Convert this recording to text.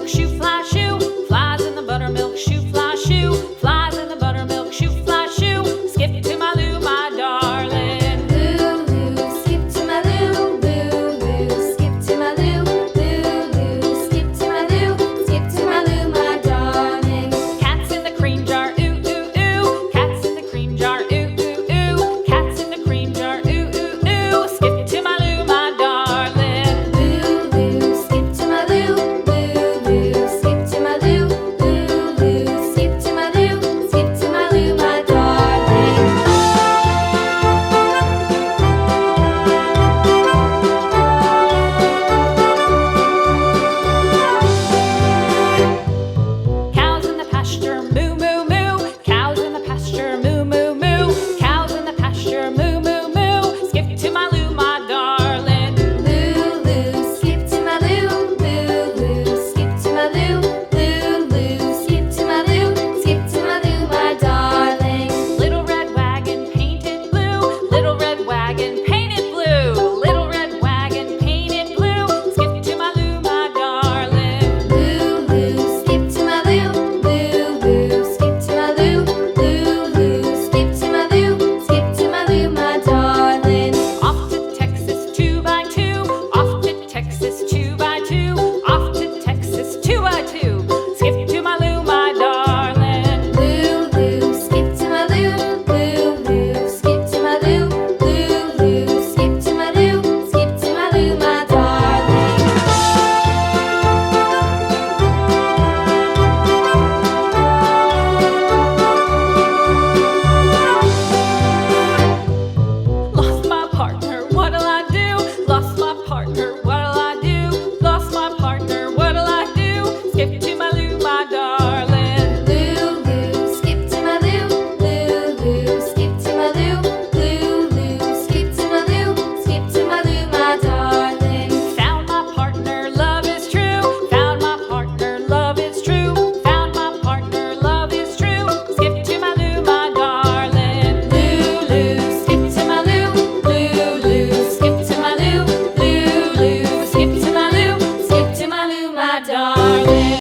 buttermilk shoe, fly shoe. Flies in the buttermilk shoe, fly shoe. Flies in the buttermilk shoe, fly shoe. Skip to my Lou, my darling. Lou, skip to my Lou, Lou, skip to my Lou, Lou, skip to my Lou, skip to my Lou, my darling. Cats in the cream jar, ooh, ooh, ooh. Cats in the cream jar, ooh, ooh, ooh. Cats in the cream jar, ooh, ooh, ooh. Skip to my Lou, my darling. Lou, skip to my Lou, Lou, skip to my Lou, Lou, skip to my Lou, skip to my Lou, my darling. Cows in the pasture, moo, moo, moo. Cows in the pasture, moo, moo, moo. Cows in the pasture, moo, moo, moo. Skip to my Lou, my darling. Lou, skip to my Lou, Lou, skip to my Lou, Lou, skip to my Lou, skip to my Lou, my darling. Little red wagon painted blue. Little red wagon painted blue. Little red wagon painted blue. Skip to my Lou, my darling. Lou, skip to my Lou, Lou, skip to my Lou, Lou, skip to my Lou, skip to my Lou, my darling. Off to Texas 2x2. Off to Texas 2x2. Off to Texas 2x2. Skip to my Lou, my darling. Lou, skip to my Lou, Lou, skip to my Lou, Lou, skip to my Lou, skip to my Lou, my darling. Lost my partner, what'll I do? Lost my partner, what'll I do? Lost my partner, what'll I do? Skip to my Lou, my darling. Lou, skip to my Lou, Lou, skip to my Lou, Lou, skip to my Lou, skip to my Lou, my darling. Found my partner, love is true. Found my partner, love is true. Found my partner, love is true. Skip to my Lou, my darling. Lou, skip to my Lou, Lou, skip to my Lou, Lou, skip to my Lou, skip to my Lou, my darling.